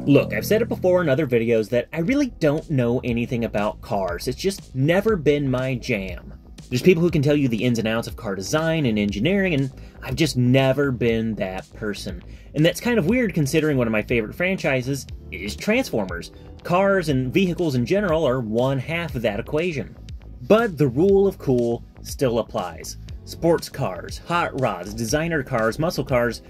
Look, I've said it before in other videos that I really don't know anything about cars. It's just never been my jam. There's people who can tell you the ins and outs of car design and engineering, and I've just never been that person. And that's kind of weird considering one of my favorite franchises is Transformers. Cars and vehicles in general are one half of that equation. But the rule of cool still applies. Sports cars, hot rods, designer cars, muscle cars,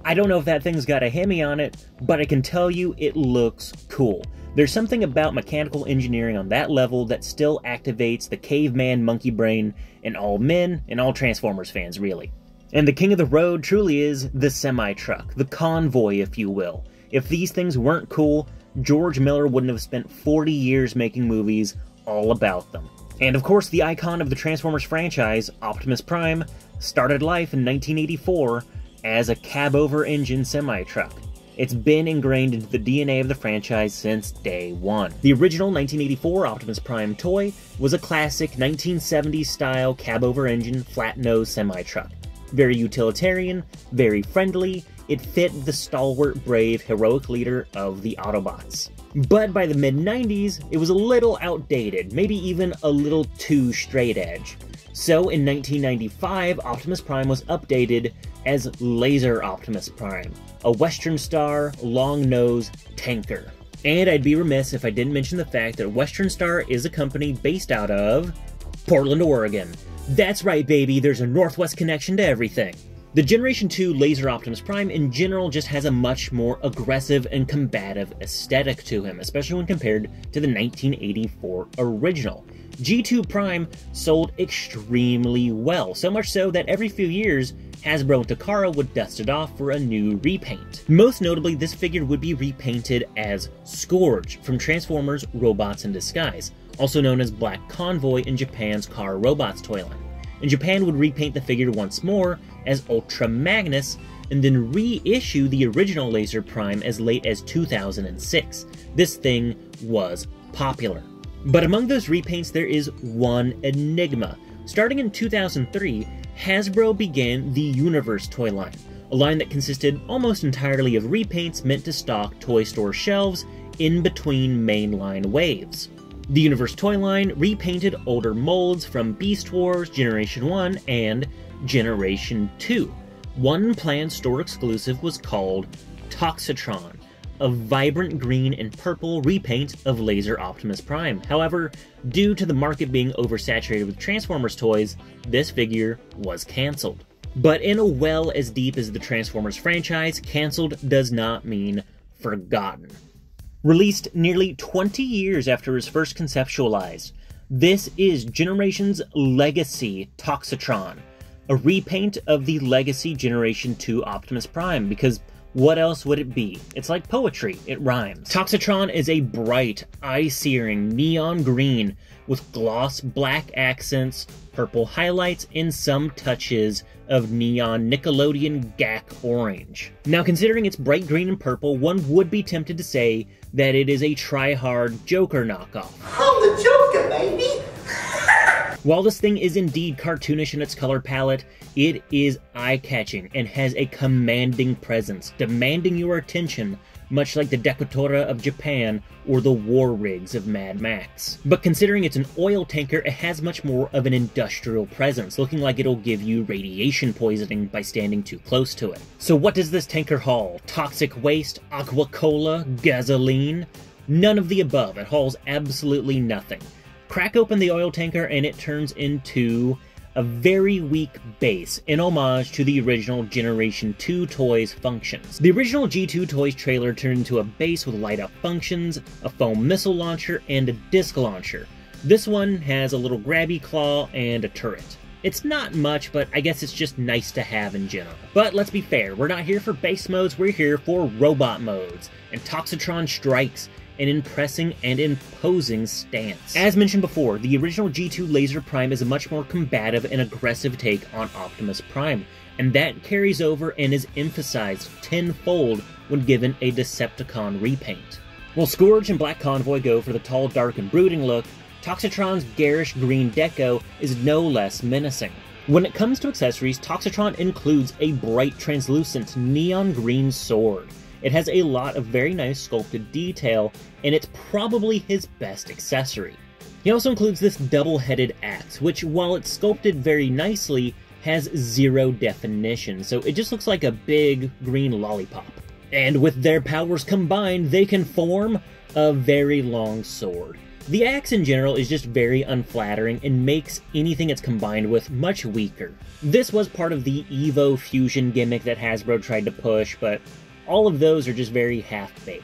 I don't know if that thing's got a Hemi on it, but I can tell you it looks cool. There's something about mechanical engineering on that level that still activates the caveman monkey brain in all men and all Transformers fans, really. And the king of the road truly is the semi-truck, the convoy, if you will. If these things weren't cool, George Miller wouldn't have spent 40 years making movies all about them. And of course, the icon of the Transformers franchise, Optimus Prime, started life in 1984 as a cab-over engine semi-truck. It's been ingrained into the DNA of the franchise since day one. The original 1984 Optimus Prime toy was a classic 1970s-style cab-over engine, flat-nose semi-truck. Very utilitarian, very friendly, it fit the stalwart, brave, heroic leader of the Autobots. But by the mid-90s, it was a little outdated, maybe even a little too straight-edge. So in 1995, Optimus Prime was updated as Laser Optimus Prime, a Western Star, long-nose tanker. And I'd be remiss if I didn't mention the fact that Western Star is a company based out of Portland, Oregon. That's right, baby, there's a Northwest connection to everything. The Generation 2 Laser Optimus Prime in general just has a much more aggressive and combative aesthetic to him, especially when compared to the 1984 original. G2 Prime sold extremely well, so much so that every few years, Hasbro and Takara would dust it off for a new repaint. Most notably, this figure would be repainted as Scourge from Transformers Robots in Disguise, also known as Black Convoy in Japan's Car Robots toy line. And Japan would repaint the figure once more as Ultra Magnus, and then reissue the original Laser Prime as late as 2006. This thing was popular. But among those repaints, there is one enigma. Starting in 2003, Hasbro began the Universe toy line, a line that consisted almost entirely of repaints meant to stock toy store shelves in between mainline waves. The Universe toy line repainted older molds from Beast Wars, Generation 1, and Generation 2. One planned store exclusive was called Toxitron, a vibrant green and purple repaint of Laser Optimus Prime. However, due to the market being oversaturated with Transformers toys, this figure was cancelled. But in a well as deep as the Transformers franchise, cancelled does not mean forgotten. Released nearly 20 years after it was first conceptualized, this is Generation's Legacy Toxitron, a repaint of the Legacy Generation 2 Optimus Prime, because what else would it be? It's like poetry, it rhymes. Toxitron is a bright, eye-searing neon green with gloss black accents, purple highlights, and some touches of neon Nickelodeon GAC orange. Now, considering it's bright green and purple, one would be tempted to say that it is a try-hard Joker knockoff. I'm the Joker, baby! While this thing is indeed cartoonish in its color palette, it is eye-catching and has a commanding presence, demanding your attention, much like the Decotora of Japan or the war rigs of Mad Max. But considering it's an oil tanker, it has much more of an industrial presence, looking like it'll give you radiation poisoning by standing too close to it. So what does this tanker haul? Toxic waste? Aqua Cola? Gasoline? None of the above. It hauls absolutely nothing. Crack open the oil tanker and it turns into a very weak base, in homage to the original Generation 2 toys' functions. The original G2 toys trailer turned into a base with light-up functions, a foam missile launcher, and a disc launcher. This one has a little grabby claw and a turret. It's not much, but I guess it's just nice to have in general. But let's be fair, we're not here for base modes, we're here for robot modes, and Toxitron strikes an impressing and imposing stance. As mentioned before, the original G2 Laser Prime is a much more combative and aggressive take on Optimus Prime, and that carries over and is emphasized tenfold when given a Decepticon repaint. While Scourge and Black Convoy go for the tall, dark, and brooding look, Toxitron's garish green deco is no less menacing. When it comes to accessories, Toxitron includes a bright, translucent, neon green sword. It has a lot of very nice sculpted detail, and it's probably his best accessory. He also includes this double-headed axe, which, while it's sculpted very nicely, has zero definition, so it just looks like a big green lollipop. And with their powers combined, they can form a very long sword. The axe in general is just very unflattering and makes anything it's combined with much weaker. This was part of the Evo fusion gimmick that Hasbro tried to push, but all of those are just very half-baked.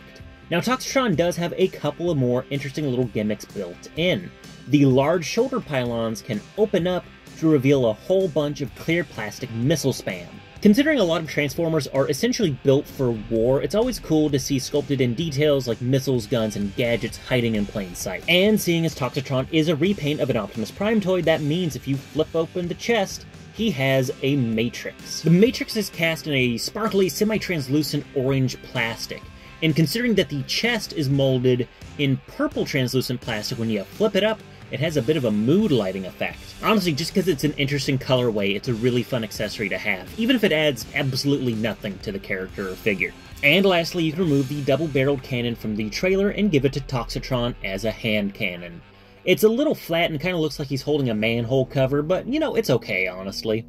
Now, Toxitron does have a couple of more interesting little gimmicks built in. The large shoulder pylons can open up to reveal a whole bunch of clear plastic missile spam. Considering a lot of Transformers are essentially built for war, it's always cool to see sculpted in details like missiles, guns, and gadgets hiding in plain sight. And seeing as Toxitron is a repaint of an Optimus Prime toy, that means if you flip open the chest, he has a matrix. The matrix is cast in a sparkly, semi-translucent orange plastic. And considering that the chest is molded in purple translucent plastic, when you flip it up, it has a bit of a mood lighting effect. Honestly, just because it's an interesting colorway, it's a really fun accessory to have, even if it adds absolutely nothing to the character or figure. And lastly, you can remove the double-barreled cannon from the trailer and give it to Toxitron as a hand cannon. It's a little flat and kind of looks like he's holding a manhole cover, but you know, it's okay, honestly.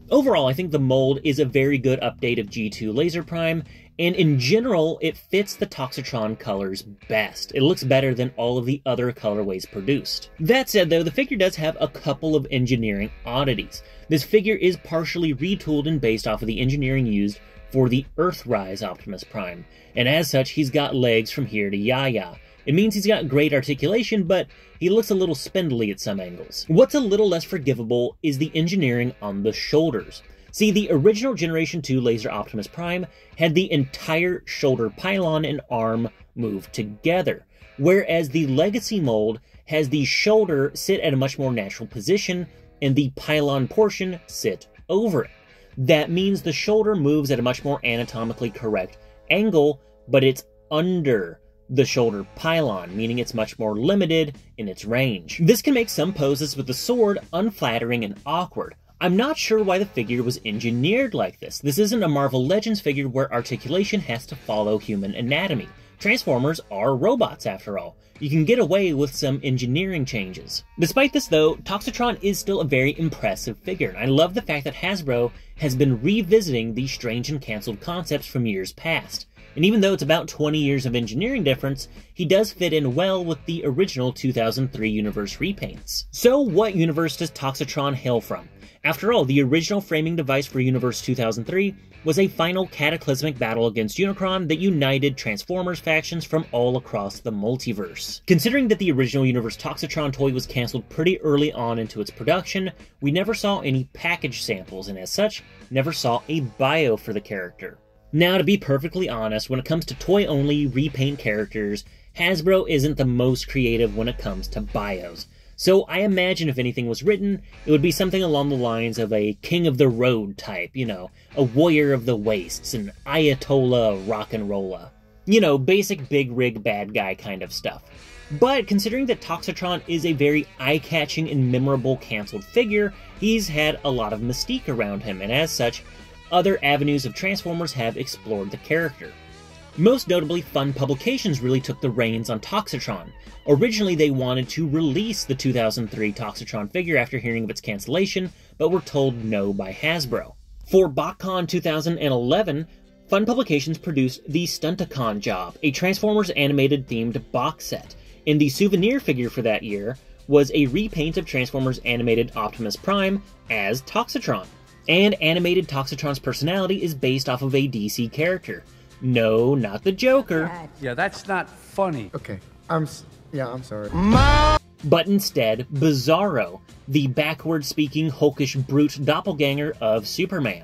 Overall, I think the mold is a very good update of G2 Laser Prime, and in general, it fits the Toxitron colors best. It looks better than all of the other colorways produced. That said though, the figure does have a couple of engineering oddities. This figure is partially retooled and based off of the engineering used for the Earthrise Optimus Prime, and as such, he's got legs from here to Yaya. It means he's got great articulation, but he looks a little spindly at some angles. What's a little less forgivable is the engineering on the shoulders. See, the original Generation 2 Laser Optimus Prime had the entire shoulder pylon and arm moved together, whereas the Legacy mold has the shoulder sit at a much more natural position and the pylon portion sit over it. That means the shoulder moves at a much more anatomically correct angle, but it's under the shoulder pylon, meaning it's much more limited in its range. This can make some poses with the sword unflattering and awkward. I'm not sure why the figure was engineered like this. This isn't a Marvel Legends figure where articulation has to follow human anatomy. Transformers are robots, after all. You can get away with some engineering changes. Despite this though, Toxitron is still a very impressive figure, and I love the fact that Hasbro has been revisiting these strange and cancelled concepts from years past. And even though it's about 20 years of engineering difference, he does fit in well with the original 2003 universe repaints. So what universe does Toxitron hail from? After all, the original framing device for Universe 2003 was a final cataclysmic battle against Unicron that united Transformers factions from all across the multiverse. Considering that the original Universe Toxitron toy was cancelled pretty early on into its production, we never saw any package samples, and as such, never saw a bio for the character. Now, to be perfectly honest, when it comes to toy-only repaint characters, Hasbro isn't the most creative when it comes to bios. So I imagine if anything was written, it would be something along the lines of a King of the Road type, you know, a Warrior of the Wastes, an Ayatollah Rock'n'Rolla. You know, basic big rig bad guy kind of stuff. But considering that Toxitron is a very eye-catching and memorable cancelled figure, he's had a lot of mystique around him, and as such, other avenues of Transformers have explored the character. Most notably, Fun Publications really took the reins on Toxitron. Originally, they wanted to release the 2003 Toxitron figure after hearing of its cancellation, but were told no by Hasbro. For BotCon 2011, Fun Publications produced the Stunticon Job, a Transformers animated themed box set, and the souvenir figure for that year was a repaint of Transformers animated Optimus Prime as Toxitron. And animated Toxitron's personality is based off of a DC character. No, not the Joker. Yeah, that's not funny. Okay, I'm sorry. But instead, Bizarro, the backward-speaking, hulkish brute doppelganger of Superman.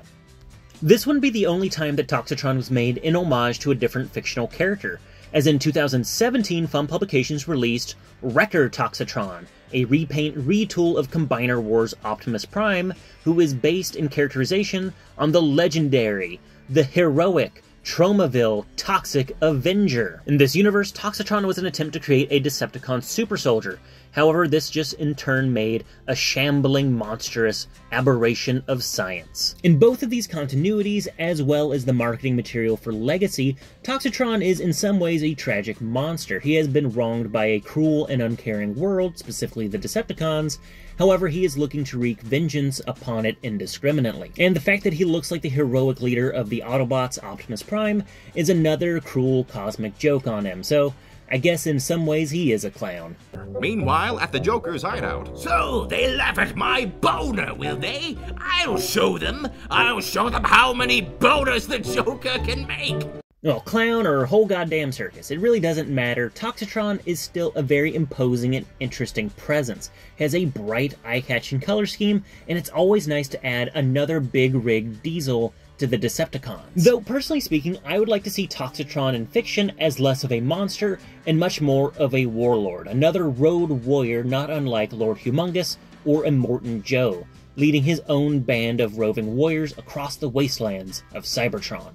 This wouldn't be the only time that Toxitron was made in homage to a different fictional character, as in 2017, Fun Publications released Wrecker Toxitron, a repaint retool of Combiner Wars Optimus Prime, who is based in characterization on the legendary, the heroic, Tromaville Toxic Avenger. In this universe, Toxitron was an attempt to create a Decepticon super soldier, However, this just in turn made a shambling, monstrous aberration of science. In both of these continuities, as well as the marketing material for Legacy, Toxitron is in some ways a tragic monster. He has been wronged by a cruel and uncaring world, specifically the Decepticons. However, he is looking to wreak vengeance upon it indiscriminately. And the fact that he looks like the heroic leader of the Autobots, Optimus Prime, is another cruel cosmic joke on him. So I guess in some ways he is a clown. Meanwhile, at the Joker's hideout. So, they laugh at my boner, will they? I'll show them. I'll show them how many boners the Joker can make. Well, clown or whole goddamn circus, it really doesn't matter. Toxitron is still a very imposing and interesting presence. It has a bright, eye-catching color scheme, and it's always nice to add another big-rigged diesel to the Decepticons. Though, personally speaking, I would like to see Toxitron in fiction as less of a monster and much more of a warlord, another road warrior not unlike Lord Humongous or Immortan Joe, leading his own band of roving warriors across the wastelands of Cybertron.